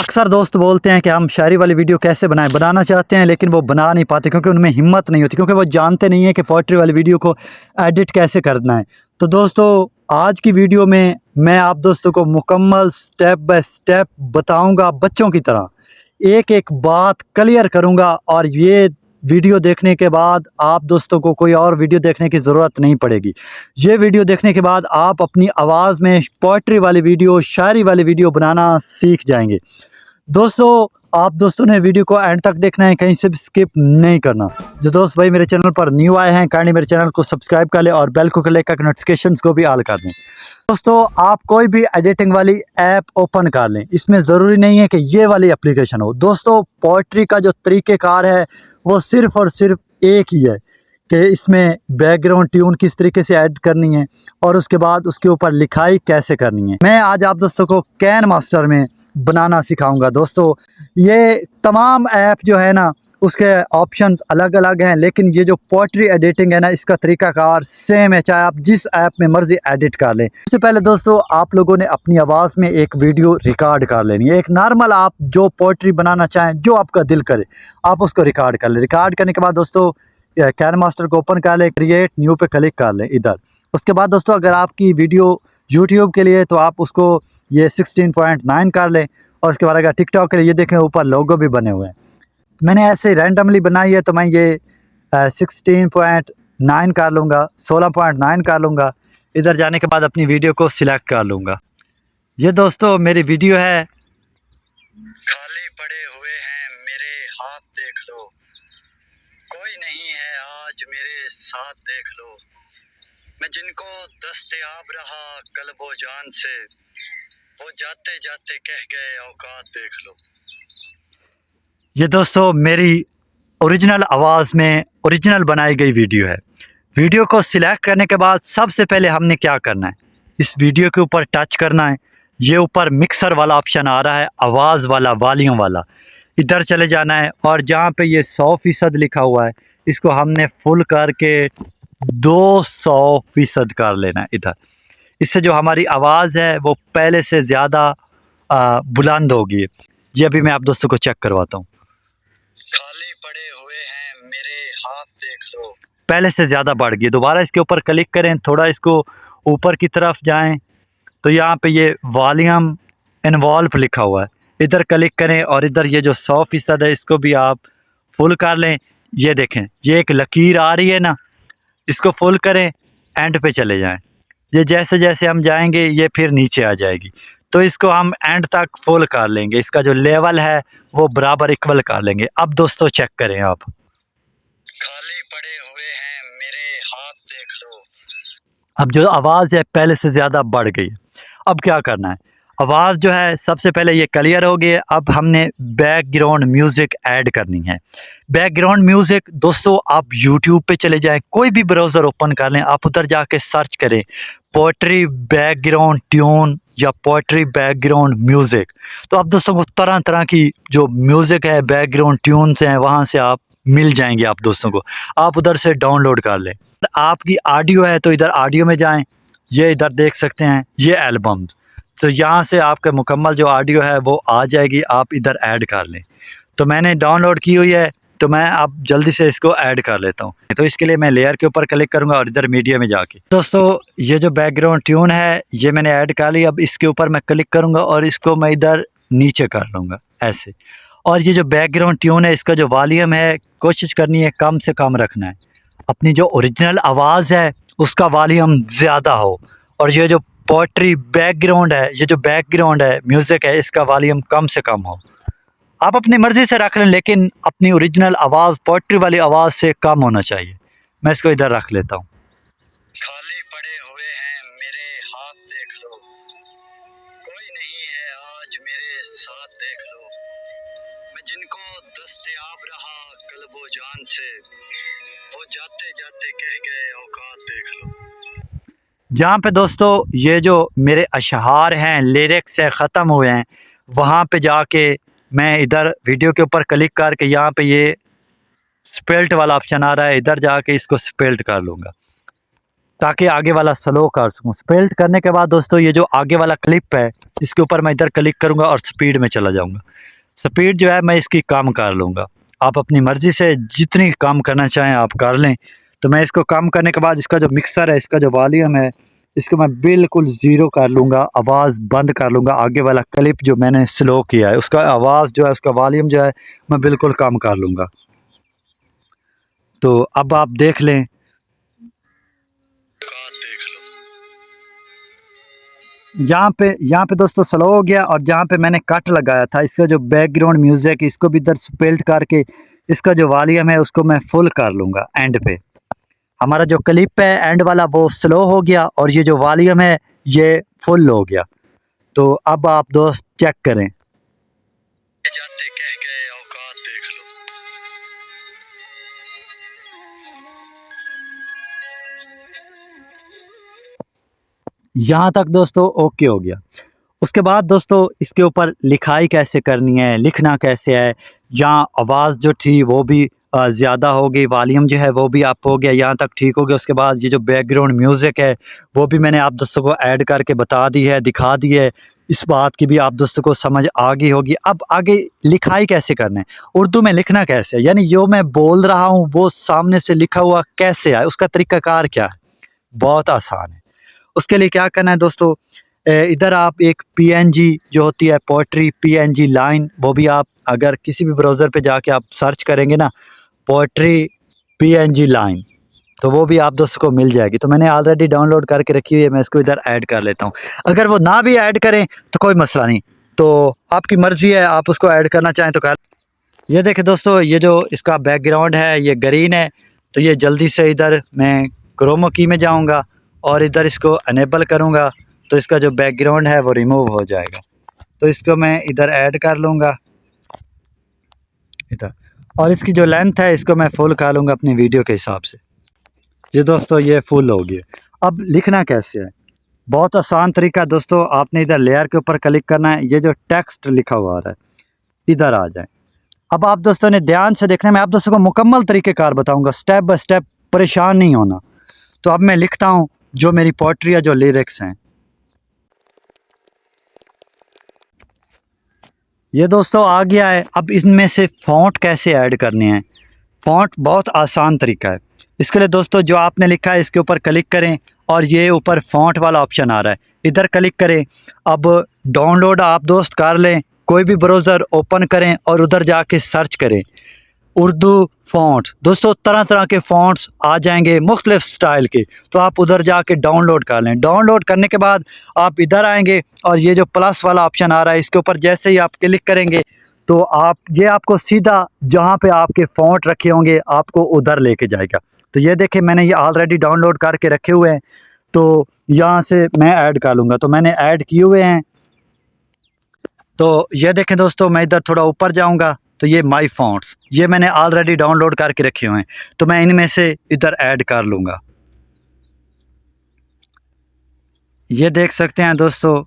अक्सर दोस्त बोलते हैं कि हम शायरी वाली वीडियो कैसे बनाएं, बनाना चाहते हैं लेकिन वो बना नहीं पाते क्योंकि उनमें हिम्मत नहीं होती, क्योंकि वो जानते नहीं हैं कि पोइट्री वाली वीडियो को एडिट कैसे करना है। तो दोस्तों, आज की वीडियो में मैं आप दोस्तों को मुकम्मल स्टेप बाय स्टेप बताऊंगा, बच्चों की तरह एक एक बात क्लियर करूंगा। और ये वीडियो देखने के बाद आप दोस्तों को कोई और वीडियो देखने की ज़रूरत नहीं पड़ेगी। ये वीडियो देखने के बाद आप अपनी आवाज़ में पोइट्री वाली वीडियो, शायरी वाली वीडियो बनाना सीख जाएंगे। दोस्तों, आप दोस्तों ने वीडियो को एंड तक देखना है, कहीं से भी स्किप नहीं करना। जो दोस्त भाई मेरे चैनल पर न्यू आए हैं, काइंडली मेरे चैनल को सब्सक्राइब कर लें और बेल को क्लिक करके नोटिफिकेशंस को भी ऑल कर दें। दोस्तों, आप कोई भी एडिटिंग वाली ऐप ओपन कर लें, इसमें ज़रूरी नहीं है कि ये वाली एप्लीकेशन हो। दोस्तों, पोइट्री का जो तरीक़ेकार है वो सिर्फ़ और सिर्फ एक ही है कि इसमें बैकग्राउंड ट्यून किस तरीके से ऐड करनी है और उसके बाद उसके ऊपर लिखाई कैसे करनी है। मैं आज आप दोस्तों को कैन मास्टर में बनाना सिखाऊंगा। दोस्तों, ये तमाम ऐप जो है ना, उसके ऑप्शंस अलग अलग हैं, लेकिन ये जो पोइट्री एडिटिंग है ना, इसका तरीकाकार सेम है, चाहे आप जिस ऐप में मर्जी एडिट कर लें। सबसे पहले दोस्तों, आप लोगों ने अपनी आवाज़ में एक वीडियो रिकॉर्ड कर लेनी है। एक नॉर्मल आप जो पोइट्री बनाना चाहें, जो आपका दिल करे, आप उसको रिकॉर्ड कर लें। रिकॉर्ड करने के बाद दोस्तों, कैन मास्टर को ओपन कर लें, क्रिएट न्यू पे क्लिक कर लें इधर। उसके बाद दोस्तों, अगर आपकी वीडियो यूट्यूब के लिए तो आप उसको ये 16.9 कर लें, और उसके बाद अगर टिकटॉक के लिए, ये देखें ऊपर लोगो भी बने हुए हैं। मैंने ऐसे रैंडमली बनाई है, तो मैं ये 16.9 कर लूँगा, 16.9 कर लूँगा। इधर जाने के बाद अपनी वीडियो को सिलेक्ट कर लूँगा। ये दोस्तों मेरी वीडियो है। खाली पड़े हुए हैं मेरे हाथ देख लो, कोई नहीं है आज मेरे साथ देख लो, मैं जिनको दस्तयाब रहा कल्बो जान से, वो जाते जाते कह गए औकात देख लो। ये दोस्तों मेरी ओरिजिनल आवाज़ में ओरिजिनल बनाई गई वीडियो है। वीडियो को सिलेक्ट करने के बाद सबसे पहले हमने क्या करना है, इस वीडियो के ऊपर टच करना है। ये ऊपर मिक्सर वाला ऑप्शन आ रहा है, आवाज़ वाला, वॉल्यूम वाला, इधर चले जाना है। और जहाँ पे ये 100% लिखा हुआ है, इसको हमने फुल करके 200% कर लेना है इधर। इससे जो हमारी आवाज़ है वो पहले से ज़्यादा बुलंद होगी। ये अभी मैं आप दोस्तों को चेक करवाता हूँ। खाली पड़े हुए हैं मेरे हाथ देख लो, पहले से ज़्यादा बढ़ गई। दोबारा इसके ऊपर क्लिक करें, थोड़ा इसको ऊपर की तरफ जाएं, तो यहाँ पे ये वॉल्यूम इन्वॉल्व लिखा हुआ है, इधर क्लिक करें और इधर ये जो 100% है इसको भी आप फुल कर लें। ये देखें, ये एक लकीर आ रही है ना, इसको फुल करें, एंड पे चले जाएं। ये जैसे जैसे हम जाएंगे ये फिर नीचे आ जाएगी, तो इसको हम एंड तक फुल कर लेंगे। इसका जो लेवल है वो बराबर इक्वल कर लेंगे। अब दोस्तों चेक करें आप, खाली पड़े हुए हैं मेरे हाथ देख लो। अब जो आवाज़ है पहले से ज़्यादा बढ़ गई है। अब क्या करना है, आवाज़ जो है सबसे पहले ये क्लियर हो गई। अब हमने बैकग्राउंड म्यूज़िक ऐड करनी है। बैकग्राउंड म्यूज़िक दोस्तों, आप यूट्यूब पे चले जाएं, कोई भी ब्राउज़र ओपन कर लें, आप उधर जाके सर्च करें पोइट्री बैकग्राउंड ट्यून या पोइट्री बैकग्राउंड म्यूज़िक। तो आप दोस्तों को तरह तरह की जो म्यूज़िक है, बैकग्राउंड ट्यून्स हैं, वहाँ से आप मिल जाएंगे। आप दोस्तों को आप उधर से डाउनलोड कर लें। आपकी ऑडियो है तो इधर ऑडियो में जाएं, ये इधर देख सकते हैं ये एल्बम्स, तो यहाँ से आपका मुकम्मल जो ऑडियो है वो आ जाएगी, आप इधर ऐड कर लें। तो मैंने डाउनलोड की हुई है, तो मैं अब जल्दी से इसको ऐड कर लेता हूँ। तो इसके लिए मैं लेयर के ऊपर क्लिक करूँगा और इधर मीडिया में जाके दोस्तों ये जो बैकग्राउंड ट्यून है ये मैंने ऐड कर ली। अब इसके ऊपर मैं क्लिक करूँगा और इसको मैं इधर नीचे कर लूँगा ऐसे। और ये जो बैकग्राउंड ट्यून है, इसका जो वॉल्यूम है कोशिश करनी है कम से कम रखना है। अपनी जो ओरिजिनल आवाज़ है उसका वॉल्यूम ज़्यादा हो, और ये जो पोइट्री बैकग्राउंड है, ये जो बैकग्राउंड है म्यूज़िक है, इसका वॉल्यूम कम से कम हो। आप अपनी मर्ज़ी से रख लें, लेकिन अपनी ओरिजिनल आवाज़ पोइट्री वाली आवाज़ से कम होना चाहिए। मैं इसको इधर रख लेता हूँ। खाली पड़े हुए हैं मेरे हाथ देख लो, कोई नहीं है आज मेरे साथ देख लो, मैं जिनको दस्तयाब रहा कल्बो जान से, वो जाते जाते कह गए औकात देख लो। यहाँ पे दोस्तों ये जो मेरे अशहार हैं, लिरिक्स है, ख़त्म हुए हैं, वहाँ पे जाके मैं इधर वीडियो के ऊपर क्लिक करके यहाँ पे ये स्पेल्ट वाला ऑप्शन आ रहा है, इधर जाके इसको स्पेल्ट कर लूँगा। ताकि आगे वाला स्लो कर सकूँ। स्पेल्ट करने के बाद दोस्तों ये जो आगे वाला क्लिप है इसके ऊपर मैं इधर क्लिक करूँगा और स्पीड में चला जाऊँगा। स्पीड जो है मैं इसकी कम कर लूँगा। आप अपनी मर्ज़ी से जितनी कम करना चाहें आप कर लें। तो मैं इसको कम करने के बाद इसका जो मिक्सर है, इसका जो वॉल्यूम है, इसको मैं बिल्कुल ज़ीरो कर लूँगा, आवाज़ बंद कर लूँगा। आगे वाला क्लिप जो मैंने स्लो किया है उसका आवाज़ जो है, उसका वॉल्यूम जो है मैं बिल्कुल कम कर लूँगा। तो अब आप देख लें। यहाँ पे दोस्तों स्लो हो गया और जहाँ पे मैंने कट लगाया था इसका जो बैकग्राउंड म्यूज़िक इसको भी इधर स्पेल्ट करके इसका जो वॉल्यूम है उसको मैं फुल कर लूँगा। एंड पे हमारा जो क्लिप है एंड वाला वो स्लो हो गया और ये जो वॉल्यूम है ये फुल हो गया। तो अब आप दोस्त चेक करें। जाते कह गए औकात देख लो। यहाँ तक दोस्तों ओके हो गया। उसके बाद दोस्तों इसके ऊपर लिखाई कैसे करनी है, लिखना कैसे है, जहाँ आवाज़ जो थी वो भी ज़्यादा हो गई, वॉल्यूम जो है वो भी अप हो गया, यहाँ तक ठीक हो गया। उसके बाद ये जो बैकग्राउंड म्यूज़िक है वो भी मैंने आप दोस्तों को ऐड करके बता दी है, दिखा दी है। इस बात की भी आप दोस्तों को समझ आ गई होगी। अब आगे लिखाई कैसे करना है, उर्दू में लिखना कैसे है, यानी जो मैं बोल रहा हूँ वो सामने से लिखा हुआ कैसे है, उसका तरीक़ाकार क्या है। बहुत आसान है। उसके लिए क्या करना है दोस्तों, इधर आप एक पीएनजी जो होती है पोएट्री पीएनजी लाइन, वो भी आप अगर किसी भी ब्राउज़र पे जाके आप सर्च करेंगे ना पोएट्री पीएनजी लाइन, तो वो भी आप दोस्तों को मिल जाएगी। तो मैंने ऑलरेडी डाउनलोड करके रखी हुई है, मैं इसको इधर ऐड कर लेता हूँ। अगर वो ना भी ऐड करें तो कोई मसला नहीं, तो आपकी मर्ज़ी है, आप उसको ऐड करना चाहें तो कर। ये देखिए दोस्तों, ये जो इसका बैकग्राउंड है ये ग्रीन है, तो ये जल्दी से इधर मैं क्रोमा की में जाऊंगा और इधर इसको अनेबल करूंगा, तो इसका जो बैकग्राउंड है वो रिमूव हो जाएगा। तो इसको मैं इधर ऐड कर लूँगा इधर, और इसकी जो लेंथ है इसको मैं फुल कर लूँगा अपनी वीडियो के हिसाब से। ये दोस्तों ये फुल हो गया। अब लिखना कैसे है, बहुत आसान तरीका दोस्तों। आपने इधर लेयर के ऊपर क्लिक करना है, ये जो टेक्स्ट लिखा हुआ आ रहा है इधर आ जाए। अब आप दोस्तों ने ध्यान से देखना है, मैं आप दोस्तों को मुकम्मल तरीक़ेकार बताऊंगा, स्टेप बाय स्टेप, परेशान नहीं होना। तो अब मैं लिखता हूँ जो मेरी पोएट्री है, जो लिरिक्स हैं। ये दोस्तों आ गया है। अब इनमें से फ़ॉन्ट कैसे ऐड करने हैं, फ़ॉन्ट बहुत आसान तरीका है। इसके लिए दोस्तों जो आपने लिखा है इसके ऊपर क्लिक करें और ये ऊपर फ़ॉन्ट वाला ऑप्शन आ रहा है, इधर क्लिक करें। अब डाउनलोड आप दोस्त कर लें, कोई भी ब्राउज़र ओपन करें और उधर जाके सर्च करें उर्दू फ़ॉन्ट। दोस्तों तरह तरह के फ़ॉन्ट्स आ जाएंगे मुख्तलिफ़ स्टाइल के, तो आप उधर जाके डाउनलोड कर लें। डाउनलोड करने के बाद आप इधर आएंगे और ये जो प्लस वाला ऑप्शन आ रहा है इसके ऊपर जैसे ही आप क्लिक करेंगे तो ये आपको सीधा जहाँ पे आपके फ़ॉन्ट रखे होंगे आपको उधर लेके जाएगा। तो ये देखिए मैंने ये ऑलरेडी डाउनलोड करके रखे हुए हैं, तो यहाँ से मैं ऐड कर लूँगा। तो मैंने ऐड किए हुए हैं। तो ये देखें दोस्तों, मैं इधर थोड़ा ऊपर जाऊंगा तो ये माय फ़ॉन्ट्स ये मैंने ऑलरेडी डाउनलोड करके रखे हुए हैं, तो मैं इनमें से इधर ऐड कर लूँगा। ये देख सकते हैं दोस्तों,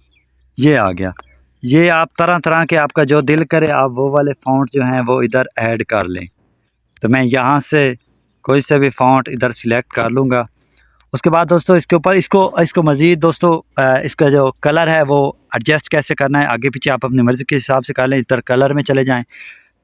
ये आ गया। ये आप तरह तरह के आपका जो दिल करे आप वो वाले फ़ॉन्ट जो हैं वो इधर ऐड कर लें। तो मैं यहाँ से कोई से भी फ़ॉन्ट इधर सिलेक्ट कर लूँगा। उसके बाद दोस्तों इसके ऊपर इसको इसको मज़ीद दोस्तों इसका जो कलर है वो एडजस्ट कैसे करना है, आगे पीछे आप अपनी मर्ज़ी के हिसाब से कर लें। इधर कलर में चले जाएँ,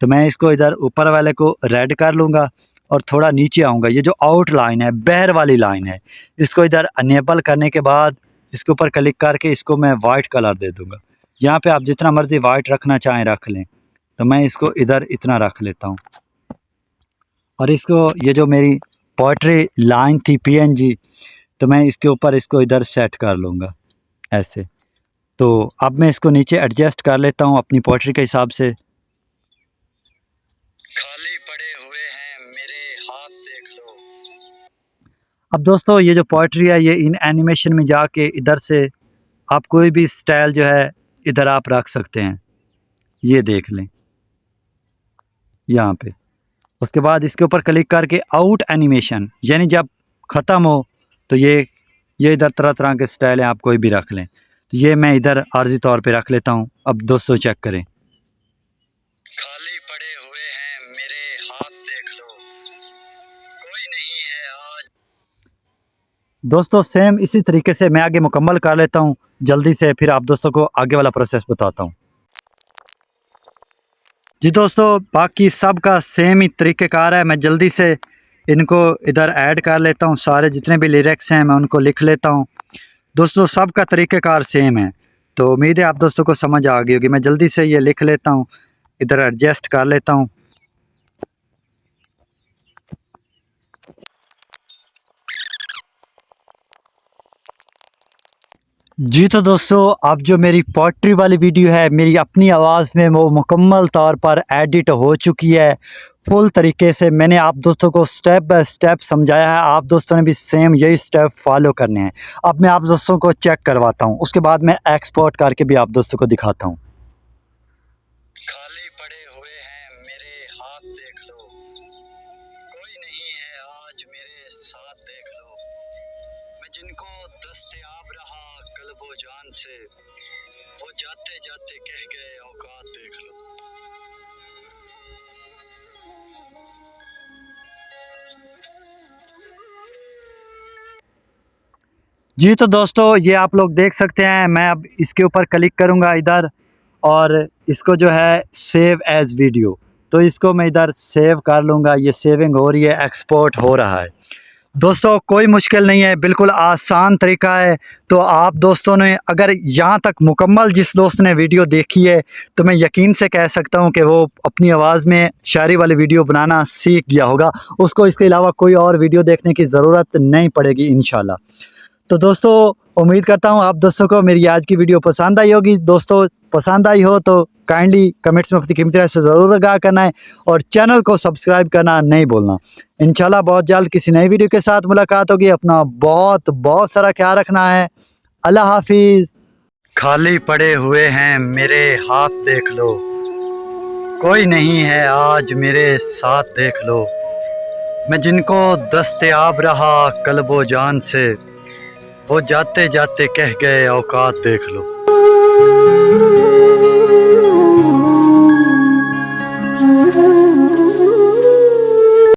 तो मैं इसको इधर ऊपर वाले को रेड कर लूँगा और थोड़ा नीचे आऊँगा। ये जो आउटलाइन है, बहर वाली लाइन है, इसको इधर अनेबल करने के बाद इसके ऊपर क्लिक करके इसको मैं वाइट कलर दे दूँगा। यहाँ पे आप जितना मर्ज़ी वाइट रखना चाहें रख लें। तो मैं इसको इधर इतना रख लेता हूँ और इसको ये जो मेरी पोएट्री लाइन थी पीएनजी, तो मैं इसके ऊपर इसको इधर सेट कर लूँगा ऐसे। तो अब मैं इसको नीचे एडजस्ट कर लेता हूँ अपनी पोएट्री के हिसाब से। खाली पड़े हुए हैं मेरे हाथ देख लो। अब दोस्तों ये जो पोएट्री है ये इन एनिमेशन में जाके इधर से आप कोई भी स्टाइल जो है इधर आप रख सकते हैं, ये देख लें यहाँ पे। उसके बाद इसके ऊपर क्लिक करके आउट एनिमेशन, यानी जब ख़त्म हो तो ये इधर तरह तरह के स्टाइल हैं, आप कोई भी रख लें। तो ये मैं इधर आर्जी तौर पे रख लेता हूँ। अब दोस्तों चेक करें, खाली पड़े हुए हैं मेरे हाथ देख लो, कोई नहीं है आज। दोस्तों सेम इसी तरीके से मैं आगे मुकम्मल कर लेता हूँ जल्दी से, फिर आप दोस्तों को आगे वाला प्रोसेस बताता हूँ। जी दोस्तों, बाकी सब का सेम ही तरीक़ेकार है। मैं जल्दी से इनको इधर ऐड कर लेता हूँ, सारे जितने भी लिरिक्स हैं मैं उनको लिख लेता हूँ। दोस्तों सब का तरीक़ेकार सेम है, तो उम्मीद है आप दोस्तों को समझ आ गई होगी। मैं जल्दी से ये लिख लेता हूँ, इधर एडजस्ट कर लेता हूँ। जी तो दोस्तों, अब जो मेरी पोइट्री वाली वीडियो है मेरी अपनी आवाज़ में, वो मुकम्मल तौर पर एडिट हो चुकी है फुल तरीके से। मैंने आप दोस्तों को स्टेप बाय स्टेप समझाया है, आप दोस्तों ने भी सेम यही स्टेप फॉलो करने हैं। अब मैं आप दोस्तों को चेक करवाता हूँ, उसके बाद मैं एक्सपोर्ट करके भी आप दोस्तों को दिखाता हूँ। खाली पड़े हुए हैं मेरे हाथ देख लो, कोई नहीं है आज मेरे साथ देख लो। मैं जिनको दस्तयाब रहा कल्बो जान से, वो जाते जाते कह गए औकात देख लो। जी तो दोस्तों, ये आप लोग देख सकते हैं। मैं अब इसके ऊपर क्लिक करूँगा इधर, और इसको जो है सेव एज़ वीडियो, तो इसको मैं इधर सेव कर लूँगा। ये सेविंग हो रही है, एक्सपोर्ट हो रहा है। दोस्तों कोई मुश्किल नहीं है, बिल्कुल आसान तरीका है। तो आप दोस्तों ने अगर यहाँ तक मुकम्मल जिस दोस्त ने वीडियो देखी है, तो मैं यकीन से कह सकता हूँ कि वो अपनी आवाज़ में शायरी वाली वीडियो बनाना सीख गया होगा। उसको इसके अलावा कोई और वीडियो देखने की ज़रूरत नहीं पड़ेगी इंशाल्लाह। तो दोस्तों उम्मीद करता हूँ आप दोस्तों को मेरी आज की वीडियो पसंद आई होगी। दोस्तों पसंद आई हो तो काइंडली कमेंट्स में अपनी कीमती राय से ज़रूर आगाह करना है, और चैनल को सब्सक्राइब करना नहीं भूलना। इंशाल्लाह बहुत जल्द किसी नई वीडियो के साथ मुलाकात होगी। अपना बहुत बहुत सारा ख्याल रखना है। अल्लाह हाफिज़। खाली पड़े हुए हैं मेरे हाथ देख लो, कोई नहीं है आज मेरे साथ देख लो। मैं जिनको दस्तयाब रहा कल्बो जान से, वो जाते जाते कह गए औकात देख लो।